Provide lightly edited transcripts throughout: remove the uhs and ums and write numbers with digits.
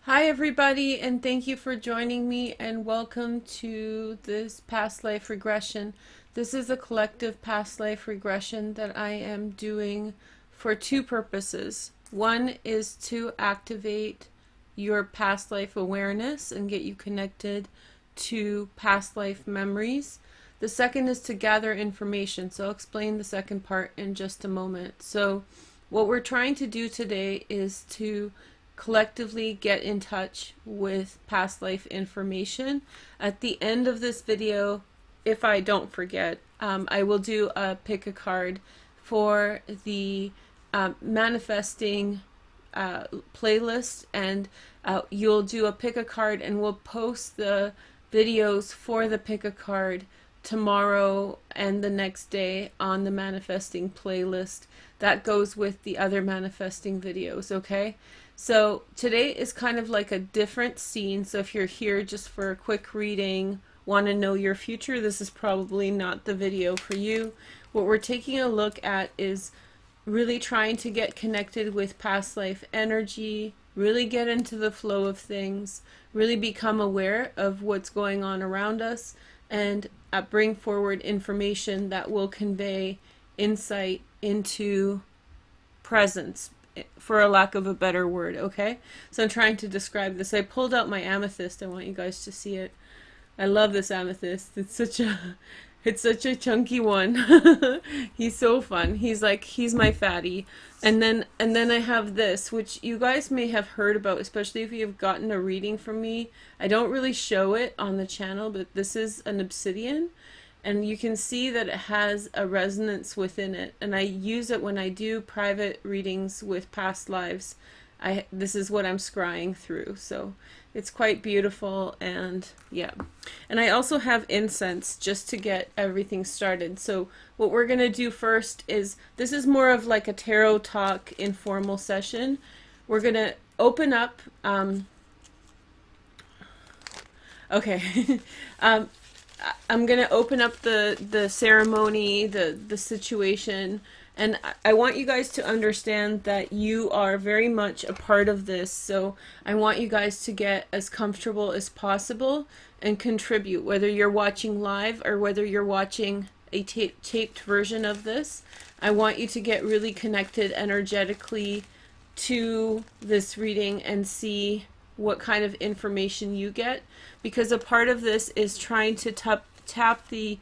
Hi everybody, and thank you for joining me, and welcome to this past life regression. This is a collective past life regression that I am doing for two purposes. One is to activate your past life awareness and get you connected to past life memories. The second is to gather information, so I'll explain the second part in just a moment. So what we're trying to do today is to collectively get in touch with past life information. At the end of this video, if I don't forget, I will do a pick a card for the manifesting playlist, and you'll do a pick a card, and we'll post the videos for the pick a card tomorrow and the next day on the manifesting playlist that goes with the other manifesting videos. Okay, so today is kind of like a different scene, so if you're here just for a quick reading, want to know your future, this is probably not the video for you. What we're taking a look at is really trying to get connected with past life energy, really get into the flow of things, really become aware of what's going on around us, and bring forward information that will convey insight into presence, for a lack of a better word. Okay, so I'm trying to describe this. I pulled out my amethyst. I want you guys to see it. I love this amethyst. It's such a chunky one. He's so fun. He's my fatty. And then I have this, which you guys may have heard about, especially if you've gotten a reading from me. I don't really show it on the channel, but this is an obsidian, and you can see that it has a resonance within it, and I use it when I do private readings with past lives. This is what I'm scrying through, so it's quite beautiful. And yeah, and I also have incense just to get everything started. So what we're gonna do first is, this is more of like a tarot talk informal session. We're gonna open up okay. I'm gonna open up the ceremony, the situation, and I want you guys to understand that you are very much a part of this. So I want you guys to get as comfortable as possible and contribute, whether you're watching live or whether you're watching a taped version of this. I want you to get really connected energetically to this reading and see what kind of information you get, because a part of this is trying to tap the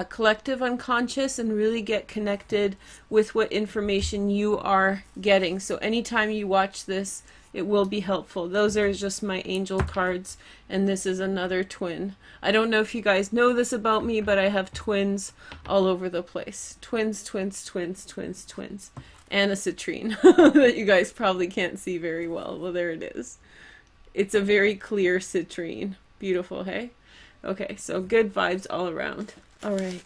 collective unconscious and really get connected with what information you are getting. So anytime you watch this, it will be helpful. Those are just my angel cards, and this is another twin. I don't know if you guys know this about me, but I have twins all over the place. Twins, twins, twins, twins, twins. And a citrine that you guys probably can't see very well. Well, there it is. It's a very clear citrine. Beautiful, hey? Okay, so good vibes all around. All right.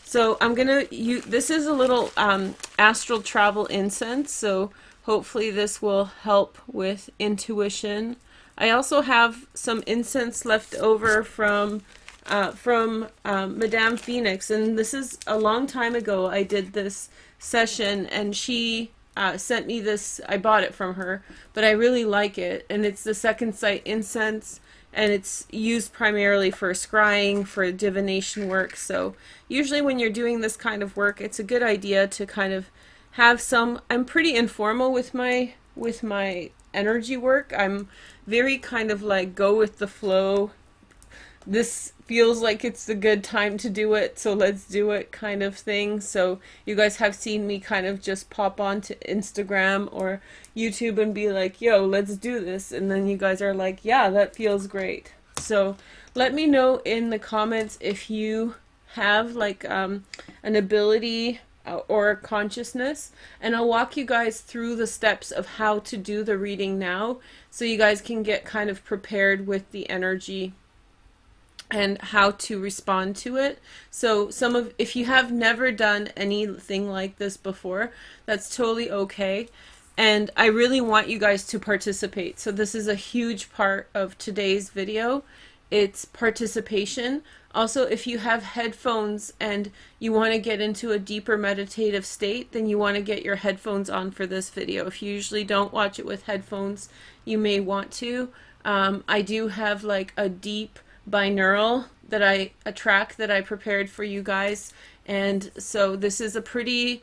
So I'm gonna use, this is a little astral travel incense, so hopefully this will help with intuition. I also have some incense left over from Madame Phoenix, and this is a long time ago. I did this session, and she sent me this. I bought it from her, but I really like it, and it's the second sight incense, and it's used primarily for scrying, for divination work. So usually when you're doing this kind of work, it's a good idea to kind of have some, I'm pretty informal with my energy work. I'm very kind of like go with the flow. This feels like it's a good time to do it, so let's do it kind of thing. So you guys have seen me kind of just pop onto Instagram or YouTube and be like, yo, let's do this, and then you guys are like, yeah, that feels great. So let me know in the comments if you have like an ability or a consciousness, and I'll walk you guys through the steps of how to do the reading now, so you guys can get kind of prepared with the energy and how to respond to it. So if you have never done anything like this before, that's totally okay. And I really want you guys to participate. So this is a huge part of today's video. It's participation. Also, if you have headphones and you want to get into a deeper meditative state, then you want to get your headphones on for this video. If you usually don't watch it with headphones, you may want to. I do have like a deep binaural a track that I prepared for you guys, and so this is a pretty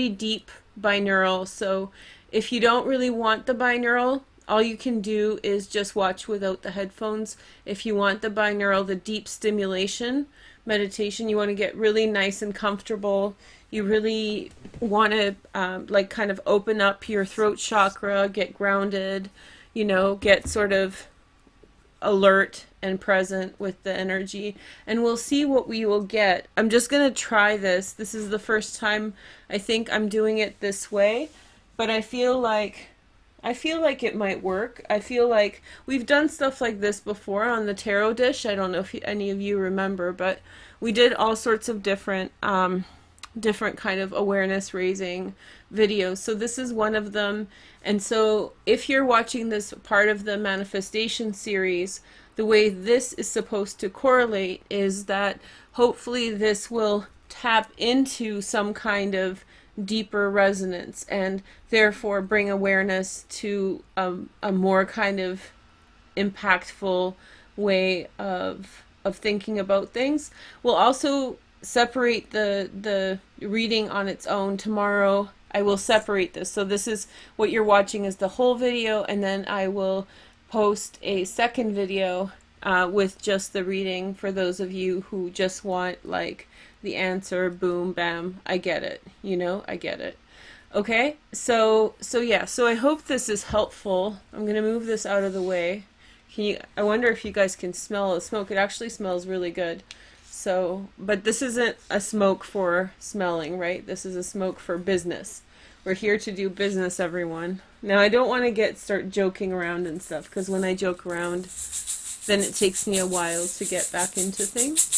deep binaural. So if you don't really want the binaural, all you can do is just watch without the headphones. If you want the binaural, the deep stimulation meditation, you want to get really nice and comfortable. You really want to like kind of open up your throat chakra, get grounded, you know, get sort of alert and present with the energy, and we'll see what we will get. I'm just going to try this. This is the first time I think I'm doing it this way, but I feel like it might work. I feel like we've done stuff like this before on the tarot dish. I don't know if any of you remember, but we did all sorts of different kind of awareness raising videos. So this is one of them. And so if you're watching this part of the manifestation series, the way this is supposed to correlate is that hopefully this will tap into some kind of deeper resonance and therefore bring awareness to a more kind of impactful way of thinking about things. We'll also separate the reading on its own. Tomorrow I will separate this. So this is what you're watching is the whole video, and then I will post a second video with just the reading for those of you who just want like the answer, boom, bam, I get it, you know, I get it. Okay, so yeah, so I hope this is helpful. I'm gonna move this out of the way. I wonder if you guys can smell the smoke. It actually smells really good. So, but this isn't a smoke for smelling, right? This is a smoke for business. We're here to do business, everyone. Now, I don't want to start joking around and stuff, because when I joke around, then it takes me a while to get back into things.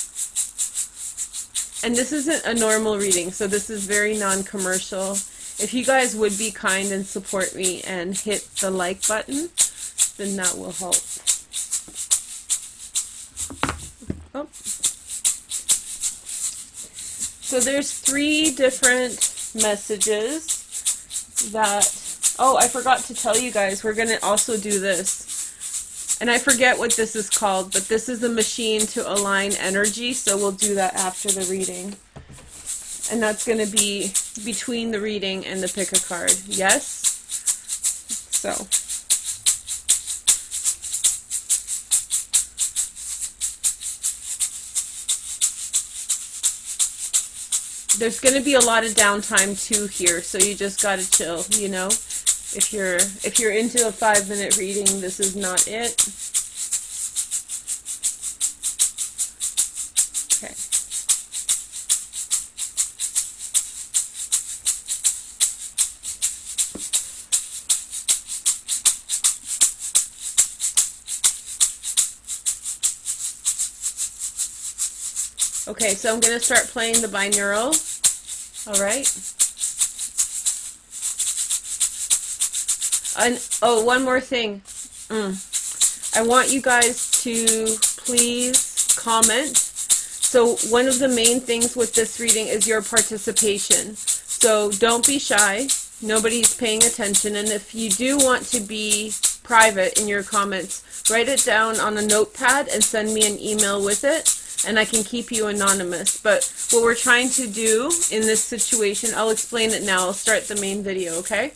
And this isn't a normal reading, so this is very non-commercial. If you guys would be kind and support me and hit the like button, then that will help. Oh. So there's 3 different messages that, oh, I forgot to tell you guys, we're going to also do this. And I forget what this is called, but this is a machine to align energy, so we'll do that after the reading. And that's going to be between the reading and the pick a card. Yes? So. There's going to be a lot of downtime too here, so you just got to chill, you know? If you're into a 5-minute reading, this is not it. Okay. Okay, so I'm going to start playing the binaural. All right. And oh, one more thing. I want you guys to please comment. So one of the main things with this reading is your participation. So don't be shy. Nobody's paying attention. And if you do want to be private in your comments, write it down on a notepad and send me an email with it, and I can keep you anonymous. But what we're trying to do in this situation, I'll explain it now. I'll start the main video, okay?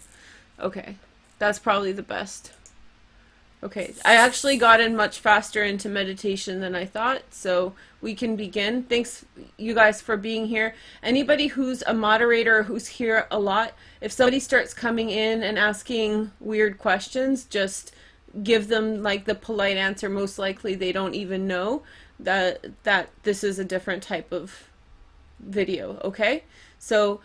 Okay. That's probably the best. Okay, I actually got in much faster into meditation than I thought, so we can begin. Thanks, you guys, for being here. Anybody who's a moderator, who's here a lot, if somebody starts coming in and asking weird questions, just give them like the polite answer. Most likely they don't even know that this is a different type of video, okay? So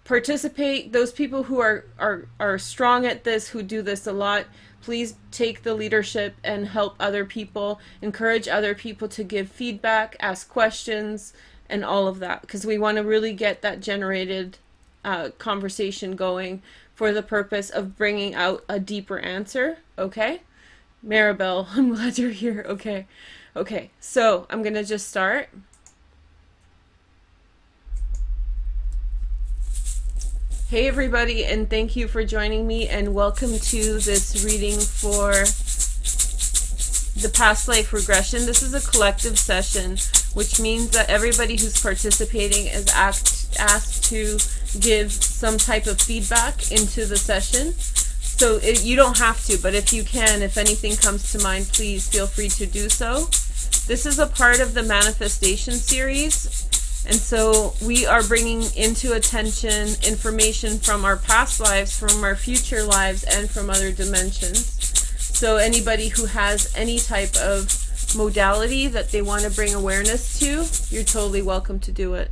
participate. Those people who are strong at this, who do this a lot, please take the leadership and help other people, encourage other people to give feedback, ask questions, and all of that, because we want to really get that generated conversation going for the purpose of bringing out a deeper answer. Okay, Maribel, I'm glad you're here. Okay, Okay, so I'm going to just start. Hey everybody, and thank you for joining me, and welcome to this reading for the past life regression. This is a collective session, which means that everybody who's participating is asked to give some type of feedback into the session. So you don't have to, but if you can, if anything comes to mind, please feel free to do so. This is a part of the manifestation series, and so we are bringing into attention information from our past lives, from our future lives, and from other dimensions. So anybody who has any type of modality that they want to bring awareness to, you're totally welcome to do it.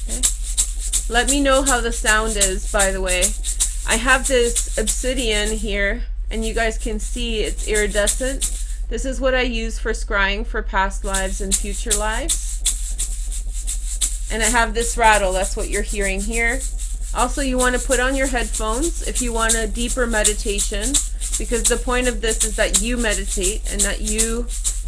Okay. Let me know how the sound is, by the way. I have this obsidian here, and you guys can see it's iridescent. This is what I use for scrying for past lives and future lives. And I have this rattle, that's what you're hearing here. Also, you want to put on your headphones if you want a deeper meditation, because the point of this is that you meditate and that you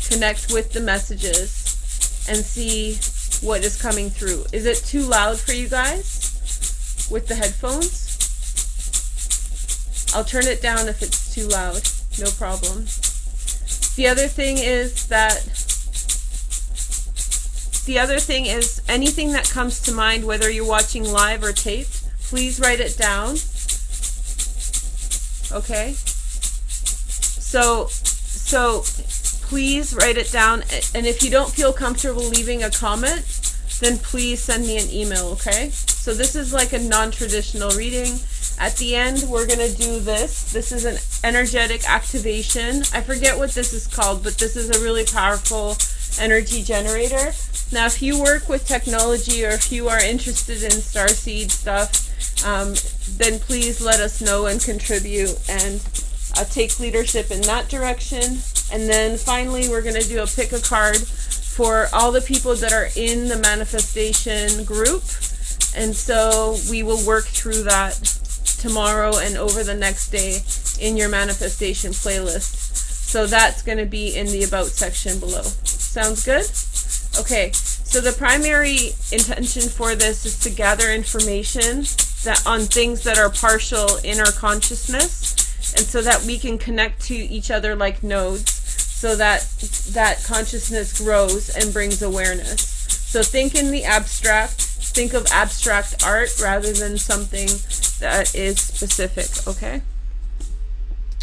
connect with the messages and see what is coming through. Is it too loud for you guys with the headphones? I'll turn it down if it's too loud, no problem. The other thing is anything that comes to mind, whether you're watching live or taped, please write it down. Okay? So please write it down, and if you don't feel comfortable leaving a comment, then please send me an email, okay? So this is like a non-traditional reading. At the end, we're going to do this. This is an energetic activation. I forget what this is called, but this is a really powerful energy generator. Now, if you work with technology, or if you are interested in starseed stuff, then please let us know and contribute and take leadership in that direction. And then finally, we're going to do a pick a card for all the people that are in the manifestation group. And so we will work through that tomorrow and over the next day in your manifestation playlist. So that's going to be in the about section below. Sounds good? Okay, so the primary intention for this is to gather information on things that are partial in our consciousness, and so that we can connect to each other like nodes, so that that consciousness grows and brings awareness. So think in the abstract. Think of abstract art rather than something that is specific, okay?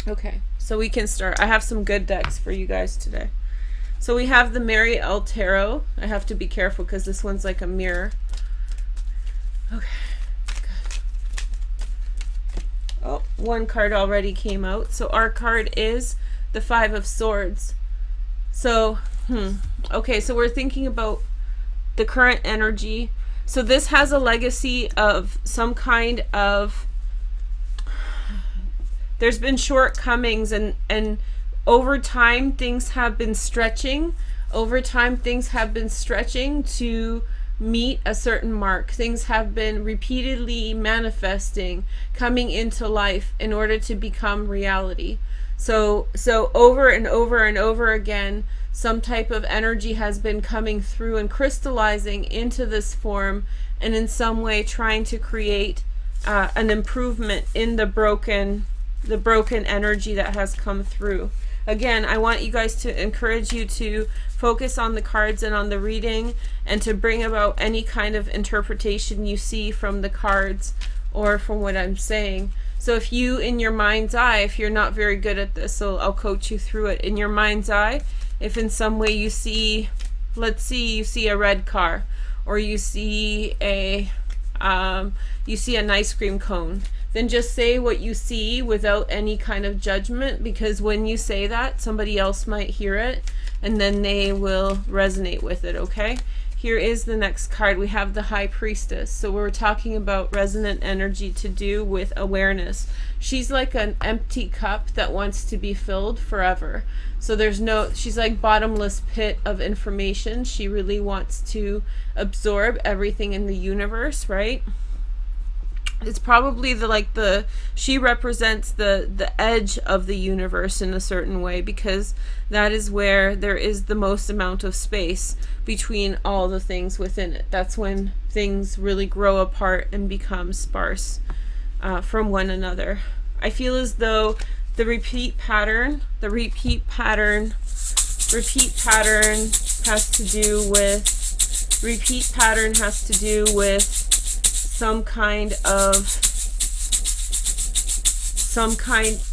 Okay, so we can start. I have some good decks for you guys today. So we have the Mary L. Tarot. I have to be careful because this one's like a mirror. Okay, good. Oh, one card already came out. So our card is the Five of Swords. So, okay, so we're thinking about the current energy. So this has a legacy of some kind of, there's been shortcomings, and over time things have been stretching. Over time things have been stretching to meet a certain mark. Things have been repeatedly manifesting, coming into life in order to become reality. So over and over and over again, some type of energy has been coming through and crystallizing into this form, and in some way trying to create an improvement in the broken energy that has come through. Again, I want you guys to encourage you to focus on the cards and on the reading, and to bring about any kind of interpretation you see from the cards or from what I'm saying. So if you, in your mind's eye, if you're not very good at this, so I'll coach you through it. In your mind's eye, if in some way you see, let's see, you see a red car, or you see an ice cream cone, then just say what you see without any kind of judgment, because when you say that, somebody else might hear it and then they will resonate with it, okay? Here is the next card. We have the High Priestess. So we're talking about resonant energy to do with awareness. She's like an empty cup that wants to be filled forever. So she's like bottomless pit of information. She really wants to absorb everything in the universe, right? it's probably she represents the edge of the universe in a certain way, because that is where there is the most amount of space between all the things within it. That's when things really grow apart and become sparse from one another. I feel as though the repeat pattern has to do with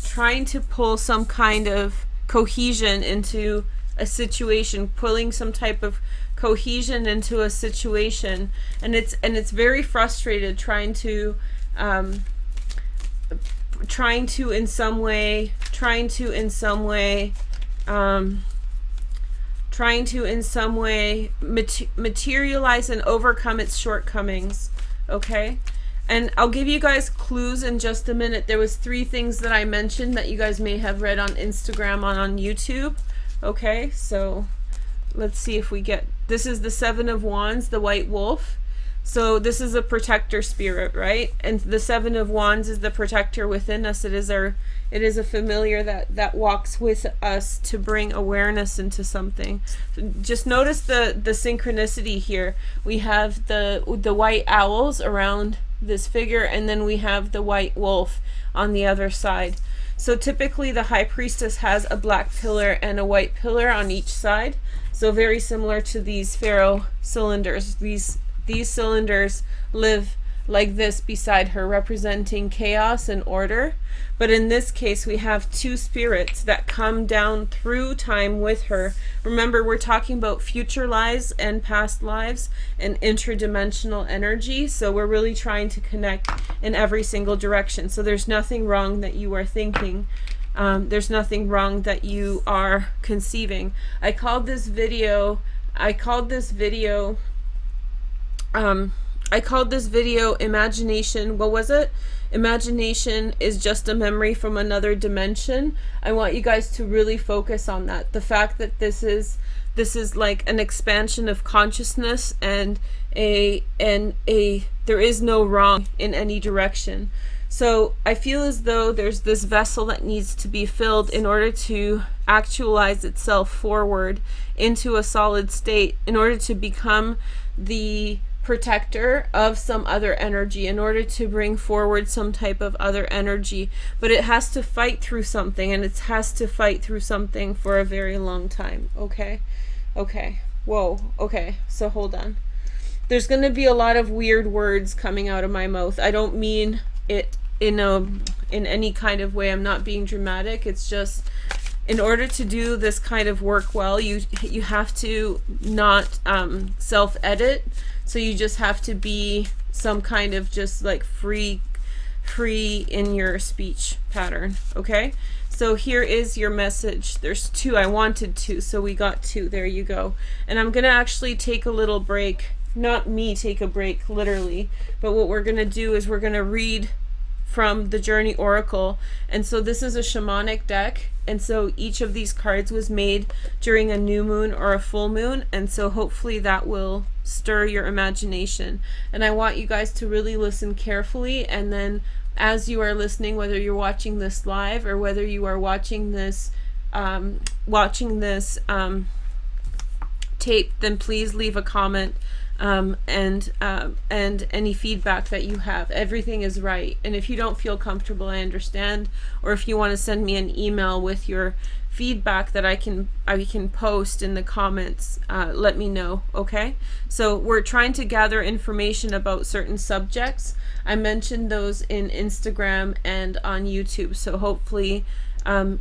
trying to pull some kind of cohesion into a situation, pulling some type of cohesion into a situation, and it's very frustrated trying to in some way materialize and overcome its shortcomings. Okay, and I'll give you guys clues in just a minute. There was 3 things that I mentioned that you guys may have read on Instagram, on YouTube. Okay, so let's see if we get, this is the 7 of Wands, the white wolf. So this is a protector spirit, right? And the 7 of Wands is the protector within us. It is a familiar that walks with us to bring awareness into something. So just notice the synchronicity here. We have the white owls around this figure, and then we have the white wolf on the other side. So typically the high priestess has a black pillar and a white pillar on each side. So very similar to these pharaoh cylinders. These cylinders live like this beside her, representing chaos and order. But in this case, we have 2 spirits that come down through time with her. Remember, we're talking about future lives and past lives and interdimensional energy. So we're really trying to connect in every single direction. So there's nothing wrong that you are thinking. There's nothing wrong that you are conceiving. I called this video imagination. What was it? Imagination is just a memory from another dimension. I want you guys to really focus on that. The fact that this is like an expansion of consciousness, and there is no wrong in any direction. So I feel as though there's this vessel that needs to be filled in order to actualize itself forward into a solid state, in order to become the protector of some other energy, in order to bring forward some type of other energy. But it has to fight through something, and it has to fight through something for a very long time. Okay, whoa, okay, so hold on. There's going to be a lot of weird words coming out of my mouth. I don't mean it in any kind of way. I'm not being dramatic. It's just, in order to do this kind of work well, you have to not self-edit. So you just have to be some kind of just like free in your speech pattern. Okay, so here is your message. There's 2. I wanted 2, so we got 2. There you go. And I'm gonna actually take a little break. Not me take a break literally, but what we're gonna do is we're gonna read from the Journey Oracle. And so this is a shamanic deck, and so each of these cards was made during a new moon or a full moon, and so hopefully that will stir your imagination. And I want you guys to really listen carefully, and then as you are listening, whether you're watching this live or whether you are watching this tape, then please leave a comment and any feedback that you have. Everything is right, and if you don't feel comfortable, I understand. Or if you want to send me an email with your feedback that I can post in the comments, let me know. Okay, so we're trying to gather information about certain subjects. I mentioned those in Instagram and on YouTube, so hopefully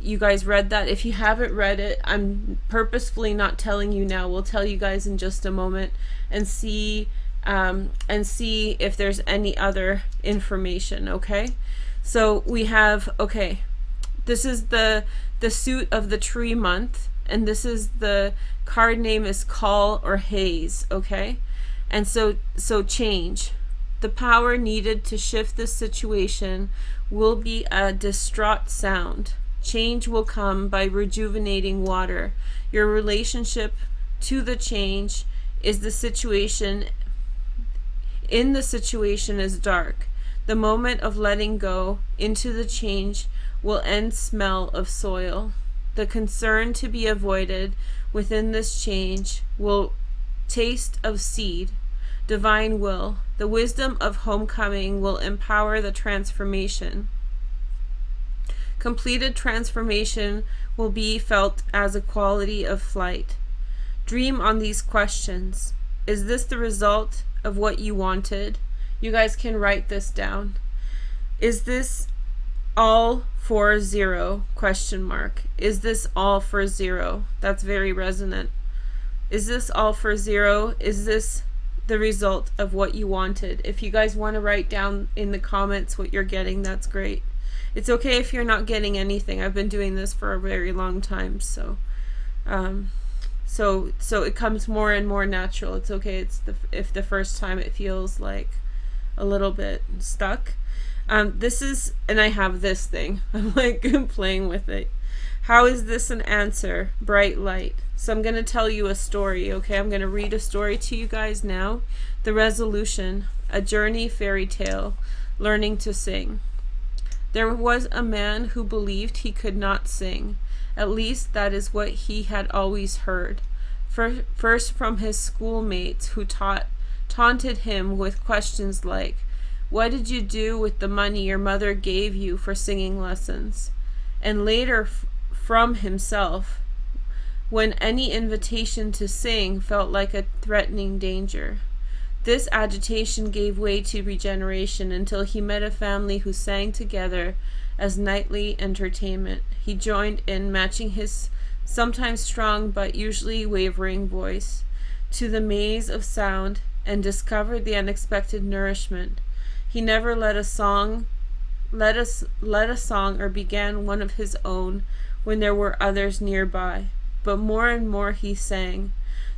you guys read that. If you haven't read it, I'm purposefully not telling you now. We'll tell you guys in just a moment, and see if there's any other information. Okay, so we have, okay, this is the suit of the tree month, and this is the card name is Call or Haze. Okay, and so change. The power needed to shift this situation will be a distraught sound. Change will come by rejuvenating water. Your relationship to the change is the situation. In the situation is dark. The moment of letting go into the change will end smell of soil. The concern to be avoided within this change will taste of seed. Divine will. The wisdom of homecoming will empower the transformation. Completed transformation will be felt as a quality of flight. Dream on these questions. Is this the result of what you wanted? You guys can write this down. Is this all for zero? Question mark. Is this all for zero? That's very resonant. Is this all for zero? Is this the result of what you wanted? If you guys want to write down in the comments what you're getting, that's great. It's okay if you're not getting anything. I've been doing this for a very long time, so it comes more and more natural. It's okay. If the first time it feels like a little bit stuck. This is, and I have this thing. I'm like playing with it. How is this an answer? Bright light. So I'm going to tell you a story, okay? I'm going to read a story to you guys now. The resolution, a journey fairy tale, learning to sing. There was a man who believed he could not sing. At least that is what he had always heard. First from his schoolmates who taunted him with questions like, "What did you do with the money your mother gave you for singing lessons?" And later from himself, when any invitation to sing felt like a threatening danger. This agitation gave way to regeneration until he met a family who sang together as nightly entertainment. He joined in, matching his sometimes strong but usually wavering voice to the maze of sound, and discovered the unexpected nourishment. He never led a song or began one of his own when there were others nearby, but more and more he sang.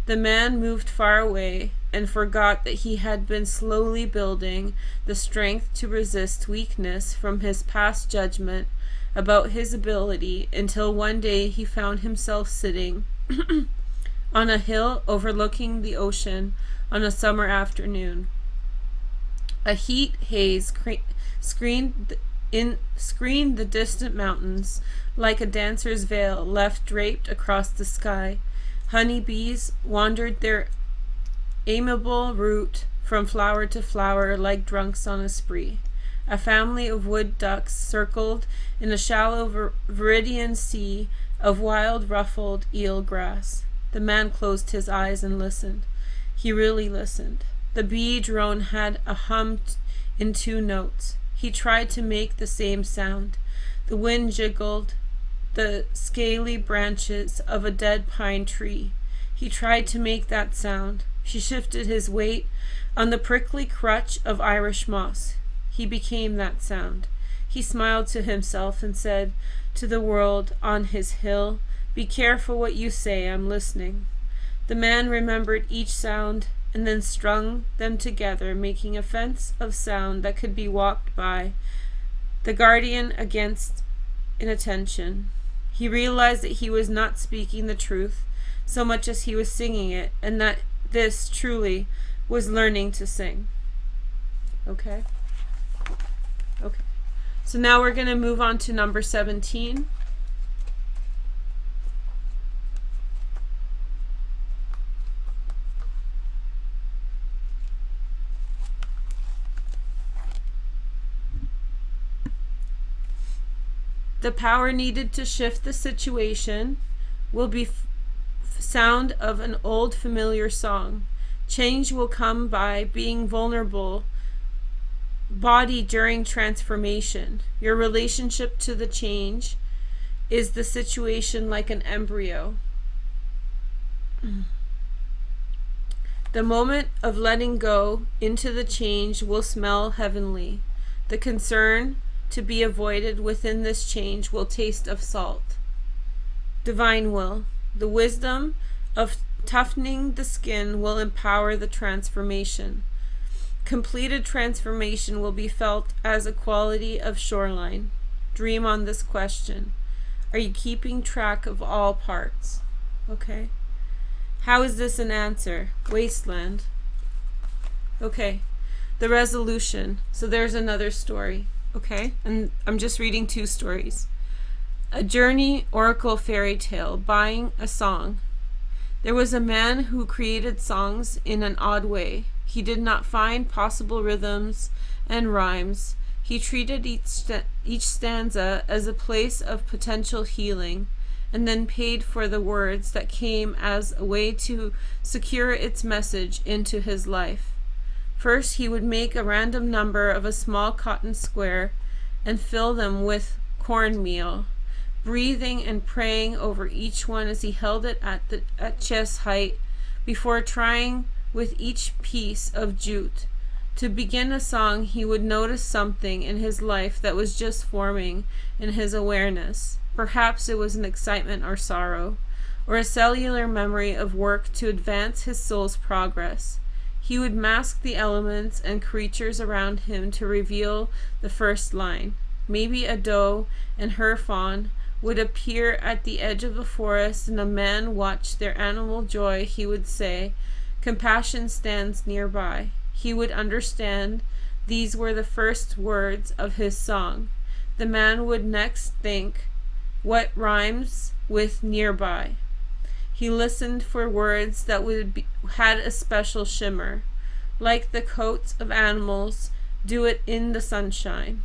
The man moved far away and forgot that he had been slowly building the strength to resist weakness from his past judgment about his ability, until one day he found himself sitting on a hill overlooking the ocean on a summer afternoon. A heat haze screened the distant mountains like a dancer's veil left draped across the sky. Honeybees wandered their amiable route from flower to flower like drunks on a spree. A family of wood ducks circled in a shallow viridian sea of wild ruffled eel grass. The man closed his eyes and listened. He really listened. The bee drone had a hum in 2 notes. He tried to make the same sound. The wind jiggled the scaly branches of a dead pine tree. He tried to make that sound. He shifted his weight on the prickly crutch of Irish moss. He became that sound. He smiled to himself and said to the world on his hill, "Be careful what you say, I'm listening." The man remembered each sound and then strung them together, making a fence of sound that could be walked by, the guardian against inattention. He realized that he was not speaking the truth so much as he was singing it, and that this truly was learning to sing. Okay? Okay. So now we're going to move on to number 17. The power needed to shift the situation will be sound of an old familiar song. Change will come by being vulnerable body during transformation. Your relationship to the change is the situation like an embryo. The moment of letting go into the change will smell heavenly. The concern to be avoided within this change will taste of salt. Divine will. The wisdom of toughening the skin will empower the transformation. Completed transformation will be felt as a quality of shoreline. Dream on this question. Are you keeping track of all parts? Okay. How is this an answer? Wasteland. Okay. The resolution. So there's another story, okay? And I'm just reading 2 stories. A journey oracle fairy tale, buying a song. There was a man who created songs in an odd way. He did not find possible rhythms and rhymes. He treated each stanza as a place of potential healing, and then paid for the words that came as a way to secure its message into his life. First, he would make a random number of a small cotton square and fill them with cornmeal, breathing and praying over each one as he held it at chest height before trying with each piece of jute. To begin a song, he would notice something in his life that was just forming in his awareness. Perhaps it was an excitement or sorrow, or a cellular memory of work to advance his soul's progress. He would mask the elements and creatures around him to reveal the first line. Maybe a doe and her fawn would appear at the edge of a forest, and a man watched their animal joy. He would say, "Compassion stands nearby." He would understand these were the first words of his song. The man would next think, what rhymes with nearby? He listened for words that had a special shimmer, like the coats of animals do it in the sunshine.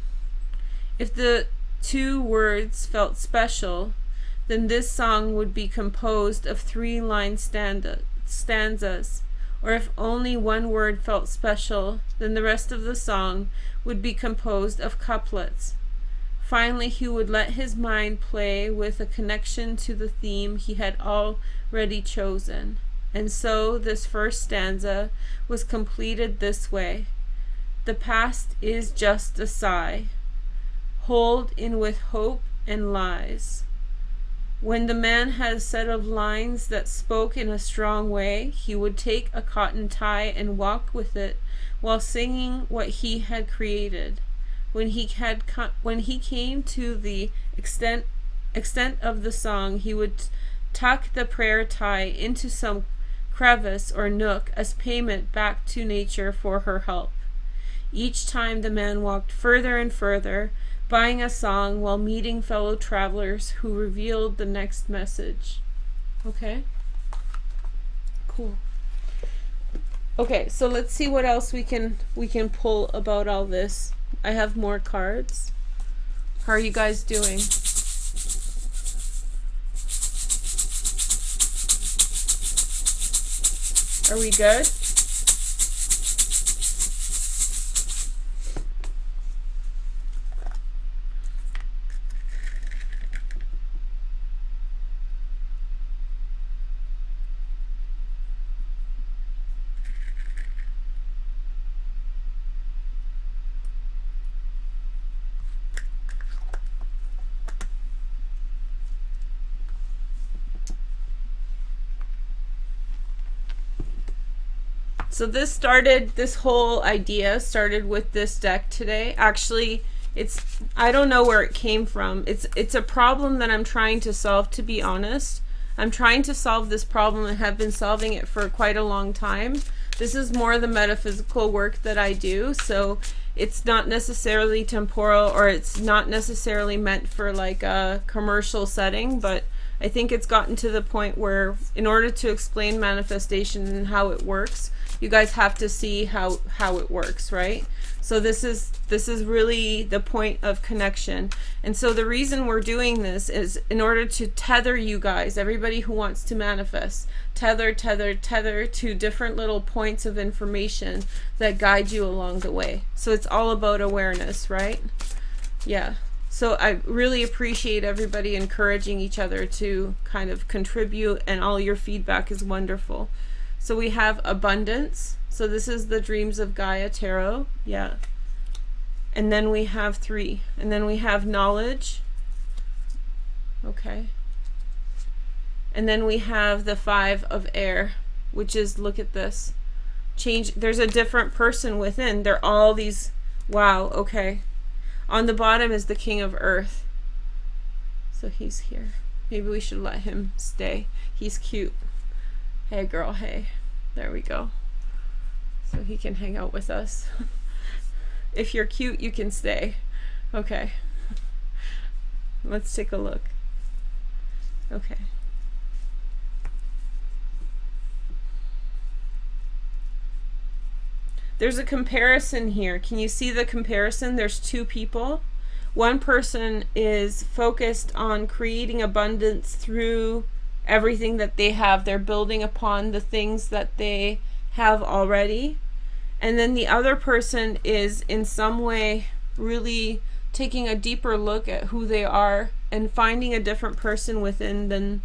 If the 2 words felt special, then this song would be composed of 3-line stanzas. Or if only 1 word felt special, then the rest of the song would be composed of couplets. Finally, he would let his mind play with a connection to the theme he had already chosen. And so this first stanza was completed this way. The past is just a sigh, hold in with hope and lies. When the man had a set of lines that spoke in a strong way, he would take a cotton tie and walk with it while singing what he had created. When he came to the extent of the song, he would tuck the prayer tie into some crevice or nook as payment back to nature for her help. Each time the man walked further and further, buying a song while meeting fellow travelers who revealed the next message. Okay? Cool. Okay, so let's see what else we can pull about all this. I have more cards. How are you guys doing? Are we good? So this whole idea started with this deck today. Actually, I don't know where it came from. It's a problem that I'm trying to solve, to be honest. I'm trying to solve this problem and have been solving it for quite a long time. This is more the metaphysical work that I do, so it's not necessarily temporal, or it's not necessarily meant for like a commercial setting, but I think it's gotten to the point where in order to explain manifestation and how it works, you guys have to see how it works, right? So this is really the point of connection. And so the reason we're doing this is in order to tether you guys, everybody who wants to manifest, tether to different little points of information that guide you along the way. So it's all about awareness, right? Yeah. So I really appreciate everybody encouraging each other to kind of contribute, and all your feedback is wonderful. So we have abundance. So this is the Dreams of Gaia Tarot. Yeah. And then we have 3. And then we have knowledge. Okay. And then we have the 5 of air, which is, look at this. Change. There's a different person within. They're all these. Wow. Okay. On the bottom is the King of Earth. So he's here. Maybe we should let him stay. He's cute. Hey girl, hey. There we go. So he can hang out with us. If you're cute, you can stay. Okay. Let's take a look. Okay. There's a comparison here. Can you see the comparison? There's two people. One person is focused on creating abundance through everything that they have. They're building upon the things that they have already. And then the other person is in some way really taking a deeper look at who they are and finding a different person within than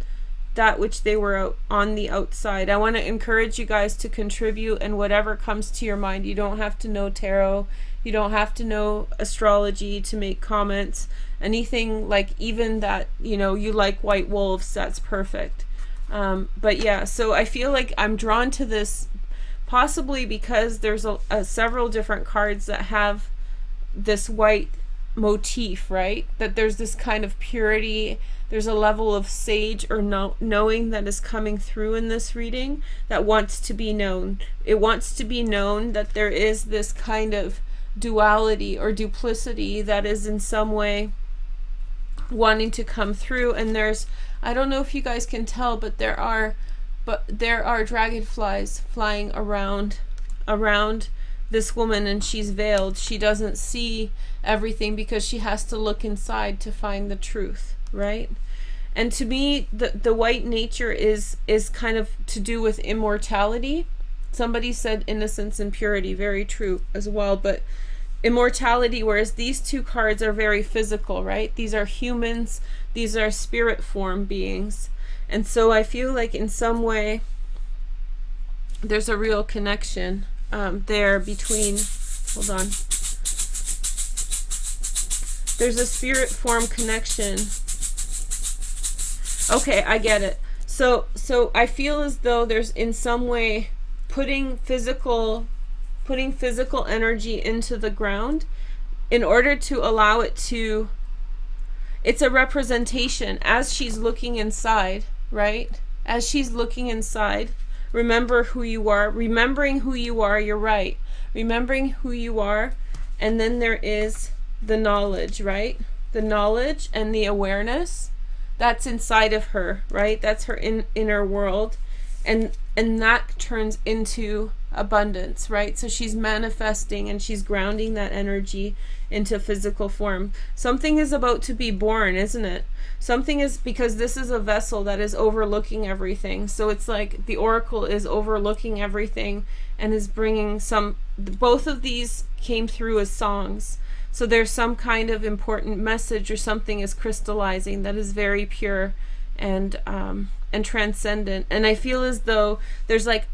that which they were on the outside. I want to encourage you guys to contribute, and whatever comes to your mind. You don't have to know tarot. You don't have to know astrology to make comments. Anything like even that, you know, you like white wolves, that's perfect. But yeah, so I feel like I'm drawn to this possibly because there's several different cards that have this white motif, right? That there's this kind of purity. There's a level of sage or knowing that is coming through in this reading that wants to be known. It wants to be known that there is this kind of duality or duplicity that is in some way wanting to come through. And there's, I don't know if you guys can tell, but there are dragonflies flying around this woman, and she's veiled. She doesn't see everything because she has to look inside to find the truth, right? And to me, the white nature is kind of to do with immortality. Somebody said innocence and purity, very true as well, but immortality, whereas these two cards are very physical, right? These are humans, these are spirit form beings. And so I feel like in some way there's a real connection there between, hold on, there's a spirit form connection. Okay, I get it. So I feel as though there's in some way putting physical energy into the ground in order to allow it to, it's a representation as she's looking inside, right? As she's looking inside, remember who you are. Remembering who you are, you're right. Remembering who you are, and then there is the knowledge, right? The knowledge and the awareness that's inside of her, right? That's her inner world, and that turns into abundance, right? So she's manifesting and she's grounding that energy into physical form. Something is about to be born, isn't it? Something is, because this is a vessel that is overlooking everything. So it's like the oracle is overlooking everything and is bringing some, both of these came through as songs. So there's some kind of important message or something is crystallizing that is very pure and transcendent. And I feel as though there's like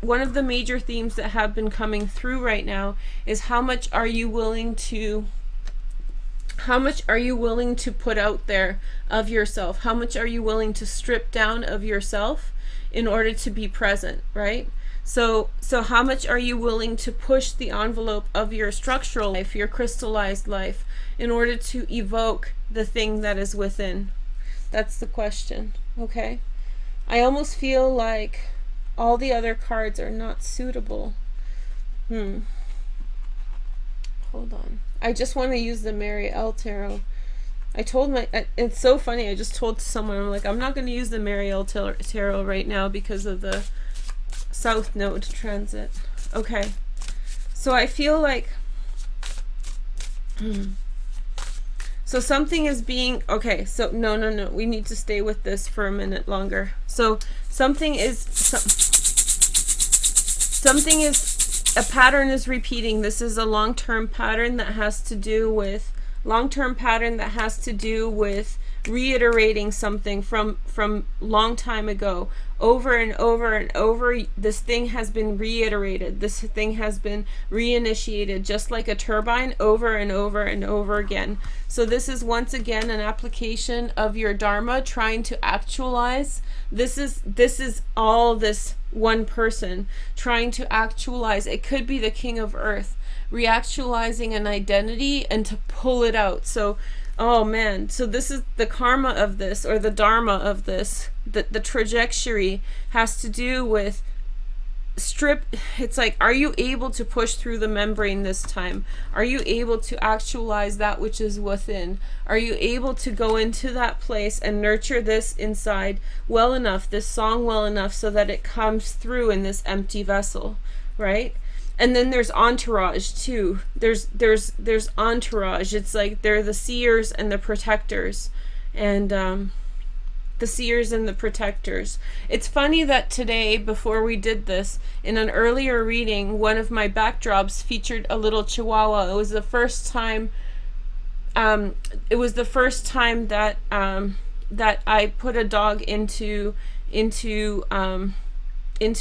one of the major themes that have been coming through right now is how much are you willing to put out there of yourself? How much are you willing to strip down of yourself in order to be present, right? So how much are you willing to push the envelope of your structural life, your crystallized life, in order to evoke the thing that is within? That's the question, okay? I almost feel like all the other cards are not suitable. Hold on. I just want to use the Mary L tarot. It's so funny, I just told someone, I'm like, I'm not going to use the Mary L tarot right now because of the South Node transit. Okay. So I feel like so something is being, okay, so no, we need to stay with this for a minute longer. So something is a pattern is repeating. This is a long-term pattern that has to do with reiterating something from long time ago, over and over and over. This thing has been reiterated. This thing has been reinitiated, just like a turbine, over and over and over again. So this is once again an application of your dharma trying to actualize. This is all this one person trying to actualize. It could be the king of earth reactualizing an identity and to pull it out. So oh man, so this is the karma of this, or the dharma of this. The trajectory has to do with it's like, are you able to push through the membrane this time? Are you able to actualize that which is within? Are you able to go into that place and nurture this inside well enough, this song well enough, so that it comes through in this empty vessel, right? And then there's entourage too. There's entourage. It's like they're the seers and the protectors, and the seers and the protectors. It's funny that today, before we did this, in an earlier reading, one of my backdrops featured a little chihuahua. It was the first time. It was the first time that that I put a dog into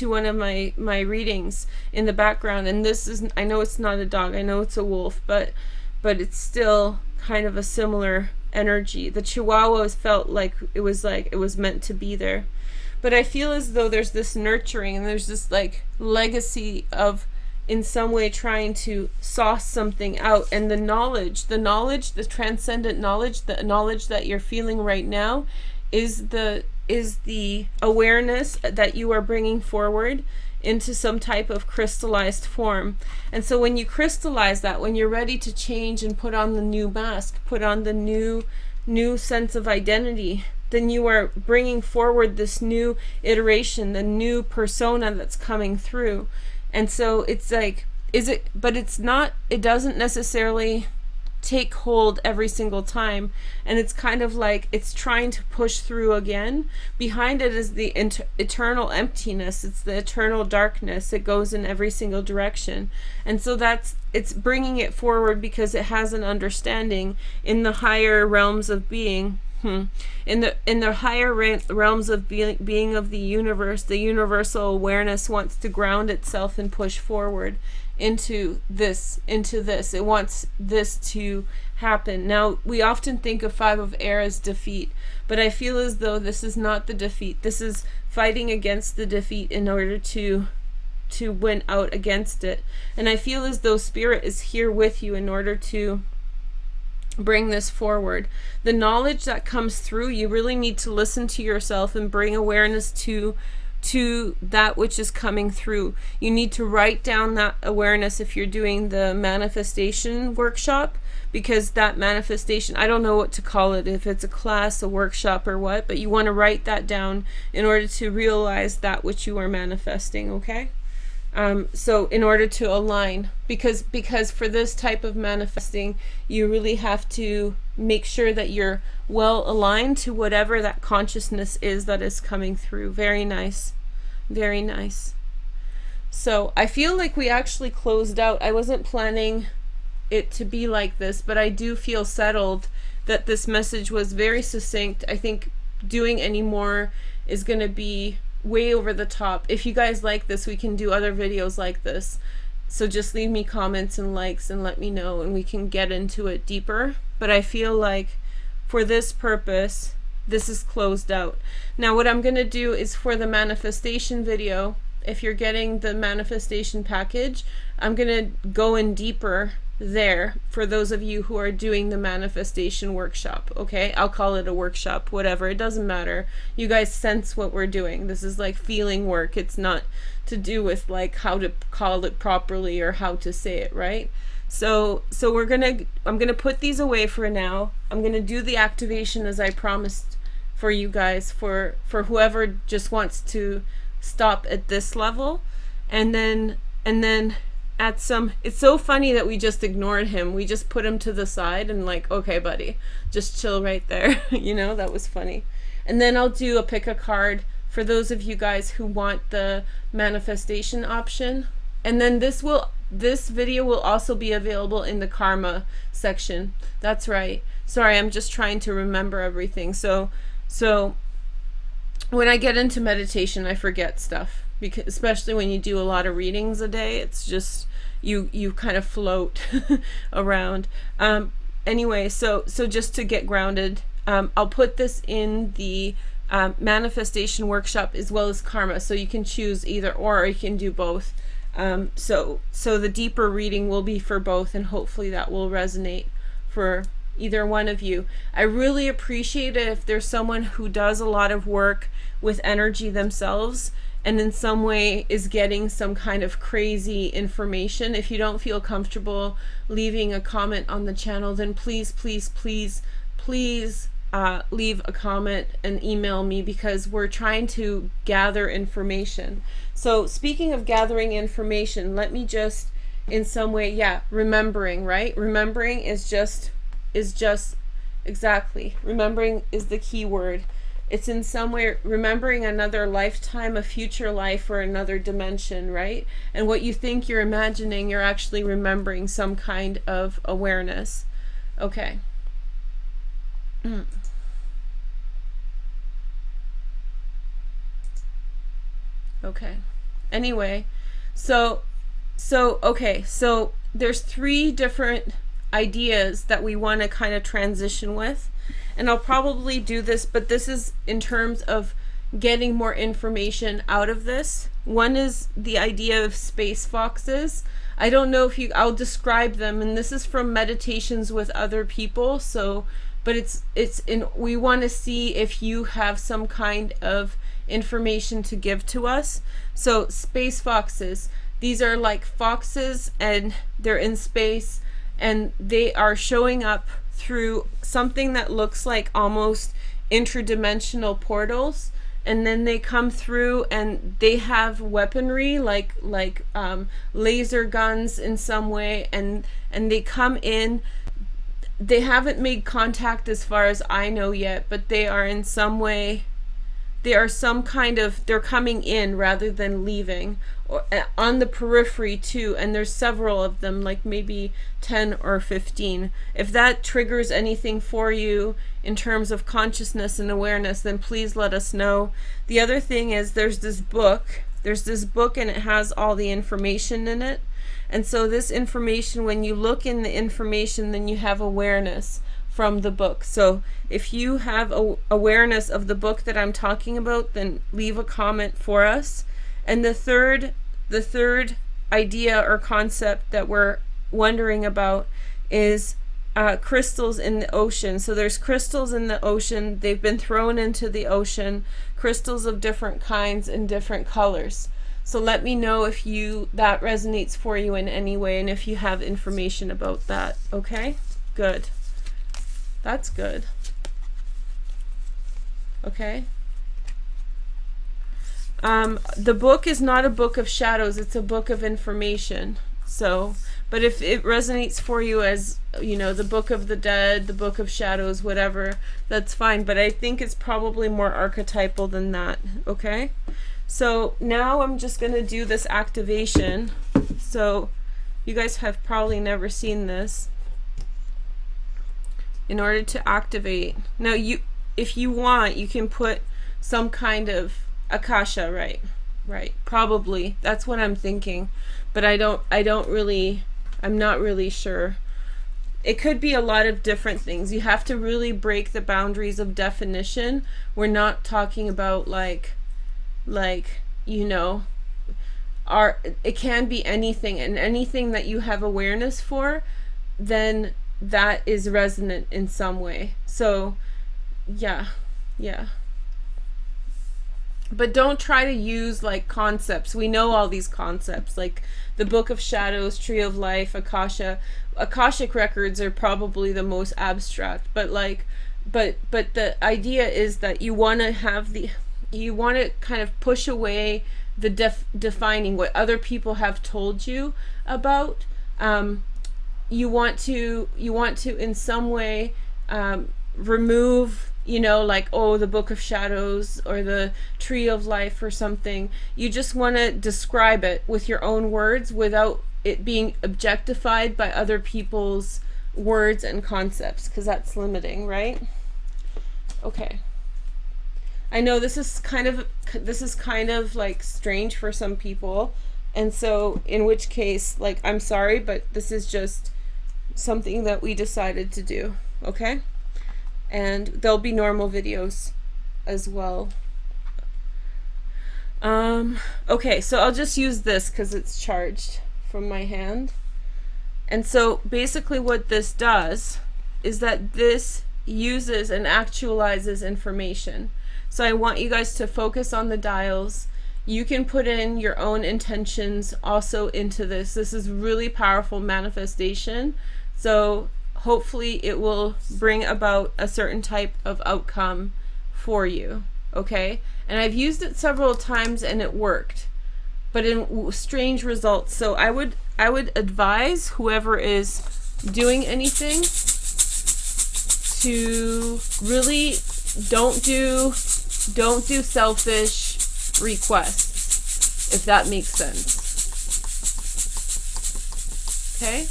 one of my readings in the background. And this is, I know it's not a dog, I know it's a wolf, but it's still kind of a similar energy. The chihuahua felt like it was meant to be there. But I feel as though there's this nurturing, and there's this like legacy of, in some way, trying to sauce something out. And the knowledge, the transcendent knowledge, the knowledge that you're feeling right now is the awareness that you are bringing forward into some type of crystallized form. And so when you crystallize that, when you're ready to change and put on the new mask, put on the new sense of identity, then you are bringing forward this new iteration, the new persona that's coming through. And so it's like, but it's not, it doesn't necessarily take hold every single time, and it's kind of like it's trying to push through again. Behind it is the eternal emptiness. It's the eternal darkness. It goes in every single direction, and so it's bringing it forward because it has an understanding in the higher realms of being. In the higher realms of being of the universe, the universal awareness wants to ground itself and push forward into this. It wants this to happen. Now, we often think of Five of Air as defeat, but I feel as though this is not the defeat. This is fighting against the defeat in order to win out against it. And I feel as though Spirit is here with you in order to bring this forward. The knowledge that comes through, you really need to listen to yourself and bring awareness to that which is coming through. You need to write down that awareness if you're doing the manifestation workshop, because that manifestation, I don't know what to call it, if it's a class, a workshop, or what, but you want to write that down in order to realize that which you are manifesting, okay? So in order to align, because for this type of manifesting, you really have to make sure that you're well aligned to whatever that consciousness is that is coming through. Very nice. Very nice. So I feel like we actually closed out. I wasn't planning it to be like this, but I do feel settled that this message was very succinct. I think doing any more is going to be way over the top. If you guys like this, we can do other videos like this. So just leave me comments and likes and let me know, and we can get into it deeper. But I feel like for this purpose, this is closed out. Now what I'm going to do is, for the manifestation video, if you're getting the manifestation package, I'm going to go in deeper there for those of you who are doing the manifestation workshop. Okay, I'll call it a workshop, whatever, it doesn't matter. You guys sense what we're doing. This is like feeling work. It's not to do with like how to call it properly or how to say it, right? So I'm gonna put these away for now. I'm gonna do the activation as I promised for you guys, for whoever just wants to stop at this level, and then at some, it's so funny that we just ignored him. We just put him to the side and like, okay buddy, just chill right there. You know, that was funny. And then I'll do a pick a card for those of you guys who want the manifestation option. And then this video will also be available in the karma section. That's right. Sorry, I'm just trying to remember everything. So when I get into meditation, I forget stuff, because especially when you do a lot of readings a day, it's just you kind of float around. Anyway, so just to get grounded, I'll put this in the manifestation workshop as well as karma, so you can choose either or you can do both. So the deeper reading will be for both, and hopefully that will resonate for either one of you. I really appreciate it if there's someone who does a lot of work with energy themselves and in some way is getting some kind of crazy information. If you don't feel comfortable leaving a comment on the channel, then please, please, please, please leave a comment and email me, because we're trying to gather information. So speaking of gathering information, let me just in some way, yeah, remembering, right? Remembering is just exactly, remembering is the key word. It's in some way remembering another lifetime, a future life, or another dimension, right? And what you think you're imagining, you're actually remembering some kind of awareness. Okay. Okay. Anyway, so okay, so there's 3 different ideas that we want to kind of transition with, and I'll probably do this, but this is in terms of getting more information out of this. One is the idea of space foxes. I don't know if I'll describe them, and this is from meditations with other people, so, but we want to see if you have some kind of information to give to us. So space foxes, these are like foxes, and they're in space, and they are showing up through something that looks like almost interdimensional portals, and then they come through and they have weaponry like laser guns in some way, and they come in. They haven't made contact as far as I know yet, but they are in some way, they are some kind of, they're coming in rather than leaving, or on the periphery too, and there's several of them, like maybe 10 or 15. If that triggers anything for you in terms of consciousness and awareness, then please let us know. The other thing is there's this book and it has all the information in it, and so this information, when you look in the information, then you have awareness from the book. So if you have awareness of the book that I'm talking about, then leave a comment for us. And the third idea or concept that we're wondering about is crystals in the ocean. So there's crystals in the ocean. They've been thrown into the ocean, crystals of different kinds and different colors. So let me know if that resonates for you in any way, and if you have information about that. Okay? Good. That's good. Okay. The book is not a book of shadows, it's a book of information. So, but if it resonates for you as, you know, the Book of the Dead, the Book of Shadows, whatever, that's fine. But I think it's probably more archetypal than that. Okay? So now I'm just going to do this activation. So you guys have probably never seen this. In order to activate, now if you want, you can put some kind of akasha, right, probably, that's what I'm thinking, but I'm not really sure. It could be a lot of different things. You have to really break the boundaries of definition. We're not talking about like you know, it can be anything, and anything that you have awareness for, then that is resonant in some way. So yeah. But don't try to use like concepts. We know all these concepts, like the Book of Shadows, Tree of Life, Akasha. Akashic records are probably the most abstract, but the idea is that you want to kind of push away the defining what other people have told you about. You want to in some way remove, you know, like, oh, the Book of Shadows or the Tree of Life or something. You just want to describe it with your own words without it being objectified by other people's words and concepts, because that's limiting, right? Okay. I know this is kind of like strange for some people, and so in which case, like, I'm sorry, but this is just something that we decided to do. Okay? And there'll be normal videos as well. Okay, so I'll just use this because it's charged from my hand. And so basically what this does is that this uses and actualizes information. So I want you guys to focus on the dials. you can put in your own intentions also into this. This is really powerful manifestation. So hopefully it will bring about a certain type of outcome for you. Okay? And I've used it several times and it worked, but in strange results. So I would advise whoever is doing anything to really don't do selfish requests, if that makes sense. Okay?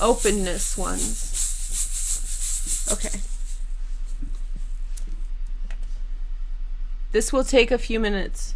Openness ones. Okay. This will take a few minutes.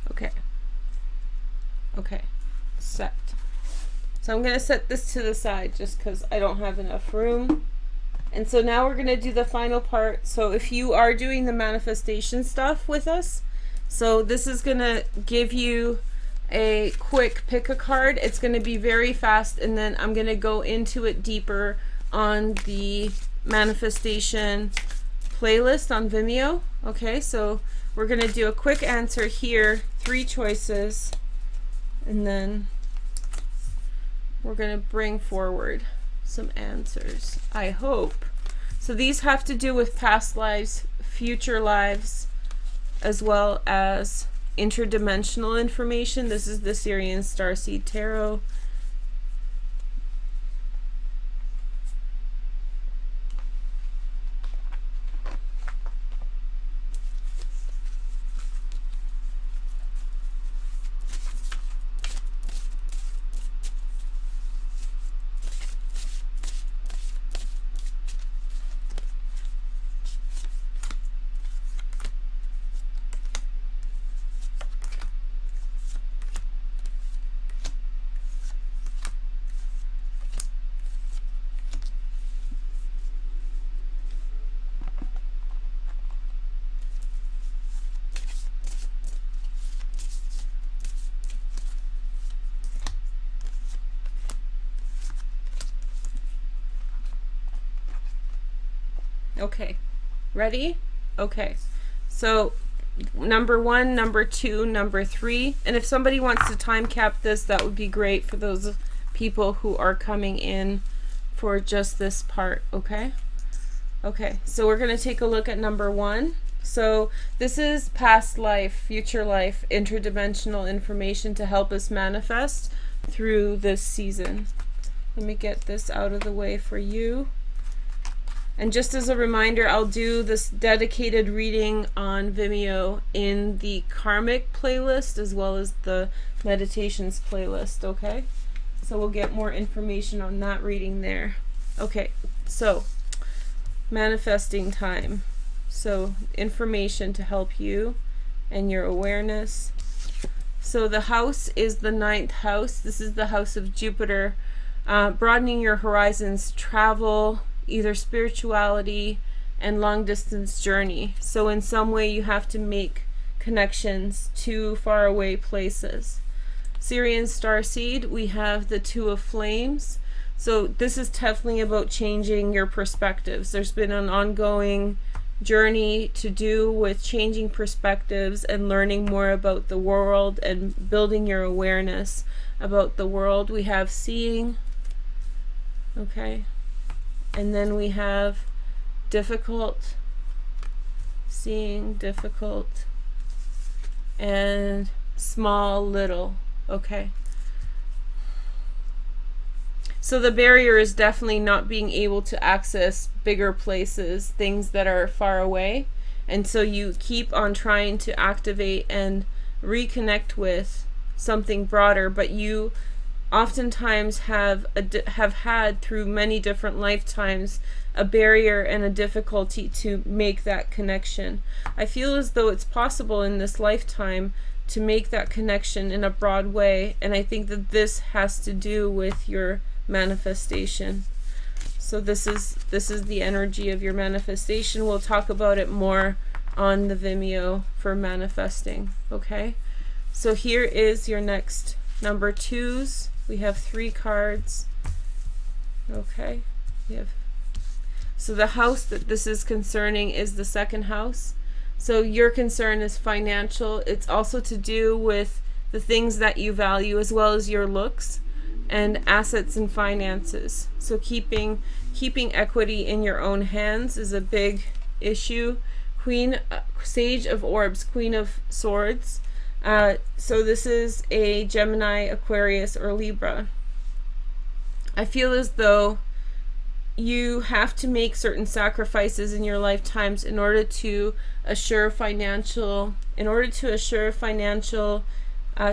Okay. Okay. Set. So I'm going to set this to the side just because I don't have enough room. And so now we're going to do the final part. So if you are doing the manifestation stuff with us, so this is going to give you a quick pick a card. It's going to be very fast, and then I'm going to go into it deeper on the manifestation playlist on Vimeo. Okay, so we're going to do a quick answer here, 3 choices, and then we're going to bring forward some answers, I hope. So these have to do with past lives, future lives, as well as interdimensional information. This is the Syrian Starseed Tarot. Okay, ready? Okay, so number 1, number 2, number 3, and if somebody wants to time cap this, that would be great for those people who are coming in for just this part. Okay, okay, so we're going to take a look at number 1. So this is past life, future life, interdimensional information to help us manifest through this season. Let me get this out of the way for you. And just as a reminder, I'll do this dedicated reading on Vimeo in the Karmic playlist as well as the Meditations playlist, okay? So we'll get more information on that reading there. Okay, so manifesting time. So information to help you and your awareness. So the house is the 9th house. This is the house of Jupiter. Broadening your horizons, travel, either spirituality and long distance journey. So in some way you have to make connections to faraway places. Syrian starseed, we have the 2 of flames. So this is definitely about changing your perspectives. There's been an ongoing journey to do with changing perspectives and learning more about the world and building your awareness about the world. We have seeing, okay, and then we have difficult, seeing, difficult, and small, little, okay. So the barrier is definitely not being able to access bigger places, things that are far away. And so you keep on trying to activate and reconnect with something broader, but you oftentimes have had through many different lifetimes a barrier and a difficulty to make that connection. I feel as though it's possible in this lifetime to make that connection in a broad way, and I think that this has to do with your manifestation. So this is the energy of your manifestation. We'll talk about it more on the Vimeo for manifesting, okay? So here is your next number 2s. We have 3 cards, okay? So the house that this is concerning is the 2nd house. So your concern is financial. It's also to do with the things that you value as well as your looks and assets and finances. So keeping equity in your own hands is a big issue. Sage of Orbs, Queen of Swords. So this is a Gemini, Aquarius, or Libra. I feel as though you have to make certain sacrifices in your lifetimes in order to assure financial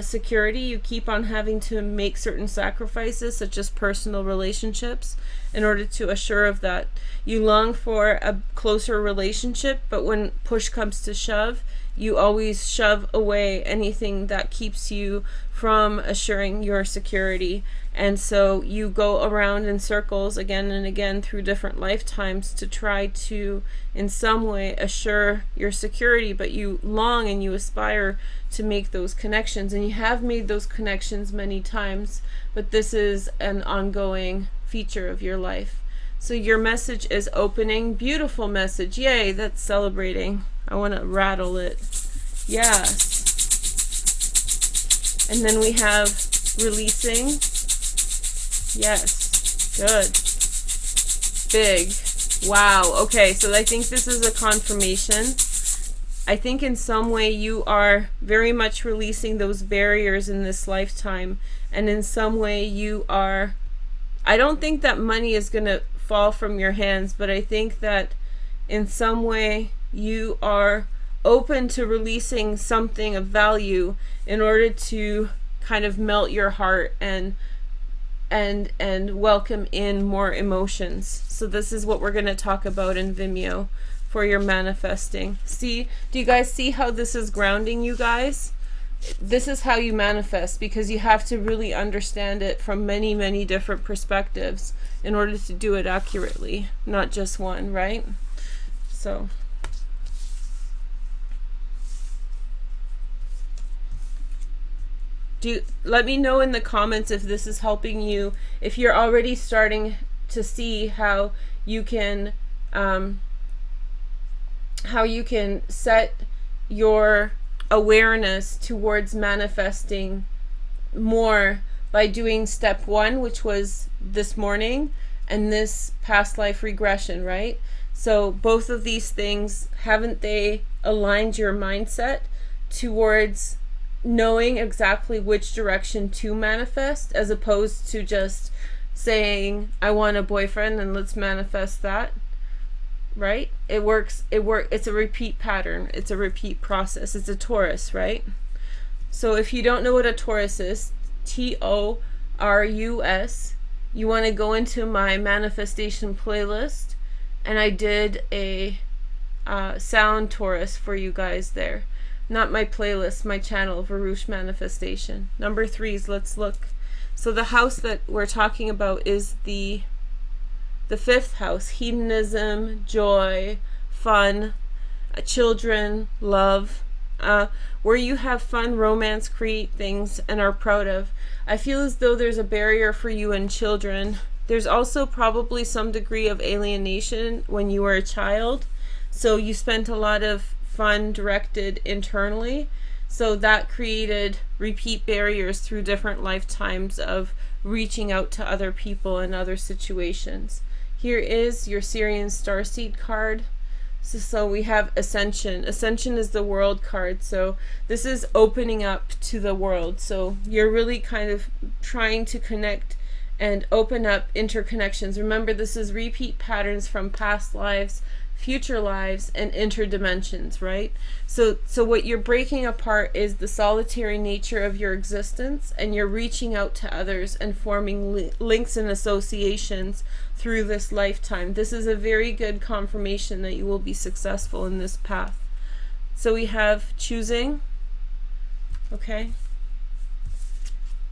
security. You keep on having to make certain sacrifices, such as personal relationships, in order to assure of that. You long for a closer relationship, but when push comes to shove, you always shove away anything that keeps you from assuring your security. And so you go around in circles again and again through different lifetimes to try to, in some way, assure your security, but you long and you aspire to make those connections. And you have made those connections many times, but this is an ongoing feature of your life. So your message is opening. Beautiful message. Yay, that's celebrating. I want to rattle it. Yes. And then we have releasing. Yes. Good. Big. Wow. Okay, so I think this is a confirmation. I think in some way you are very much releasing those barriers in this lifetime. And in some way you are... I don't think that money is going to fall from your hands, but I think that in some way you are open to releasing something of value in order to kind of melt your heart and welcome in more emotions. So this is what we're going to talk about in Vimeo for your manifesting. See, do you guys see how this is grounding you guys? This is how you manifest, because you have to really understand it from many, many different perspectives in order to do it accurately, not just one, right? So let me know in the comments if this is helping you, if you're already starting to see how you can set your awareness towards manifesting more by doing step 1, which was this morning, and this past life regression, right? So both of these things, haven't they aligned your mindset towards knowing exactly which direction to manifest, as opposed to just saying, I want a boyfriend and let's manifest that, right? It's a repeat pattern. It's a repeat process. It's a Taurus, right? So if you don't know what a Taurus is, Taurus, you want to go into my manifestation playlist, and I did a sound Taurus for you guys there. Not my playlist, my channel, Varush Manifestation. Number 3s, let's look. So the house that we're talking about is the 5th house. Hedonism, joy, fun, children, love. Where you have fun, romance, create things, and are proud of. I feel as though there's a barrier for you and children. There's also probably some degree of alienation when you were a child. So you spent a lot of fun directed internally. So that created repeat barriers through different lifetimes of reaching out to other people and other situations. Here is your Syrian Starseed card. So we have Ascension. Ascension is the world card. So this is opening up to the world. So you're really kind of trying to connect and open up interconnections. Remember, this is repeat patterns from past lives, future lives, and interdimensions, right? So what you're breaking apart is the solitary nature of your existence, and you're reaching out to others and forming links and associations through this lifetime. This is a very good confirmation that you will be successful in this path. So we have choosing, okay?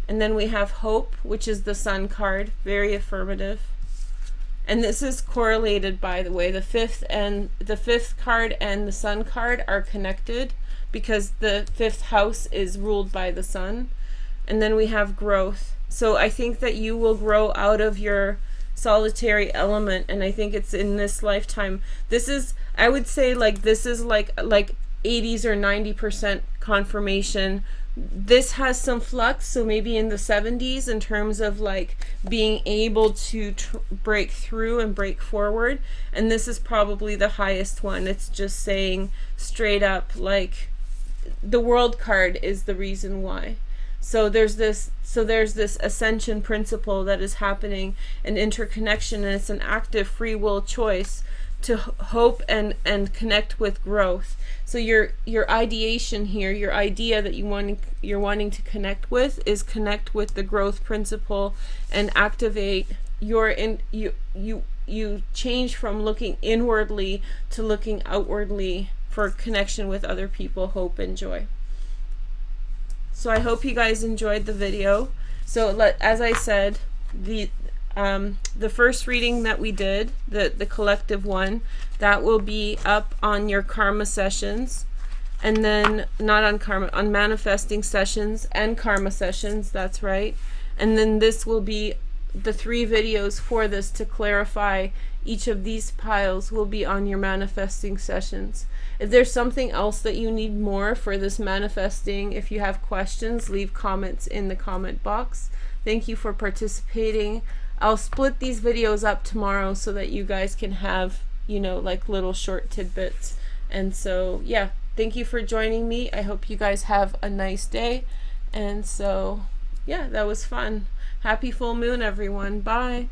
And then we have hope, which is the Sun card, very affirmative. And this is correlated, by the way. The 5th card and the Sun card are connected because the 5th house is ruled by the Sun. And then we have growth. So I think that you will grow out of your solitary element, and I think it's in this lifetime. This is, I would say, like, this is like 80s or 90% confirmation. This has some flux, so maybe in the 70s in terms of like being able to break through and break forward, and this is probably the highest one. It's just saying straight up, like, the world card is the reason why. So there's this ascension principle that is happening, an interconnection, and it's an active free will choice to hope and connect with growth. So your ideation here, your idea that you're wanting to connect with is connect with the growth principle and activate you change from looking inwardly to looking outwardly for connection with other people, hope and joy. So I hope you guys enjoyed the video. So as I said, the first reading that we did, the collective one, that will be up on your karma sessions, and then not on karma, on manifesting sessions and karma sessions, that's right. And then this will be the 3 videos for this to clarify each of these piles will be on your manifesting sessions. If there's something else that you need more for this manifesting, if you have questions, leave comments in the comment box. Thank you for participating. I'll split these videos up tomorrow so that you guys can have, you know, like little short tidbits. And so, yeah, thank you for joining me. I hope you guys have a nice day. And so, yeah, that was fun. Happy full moon, everyone. Bye.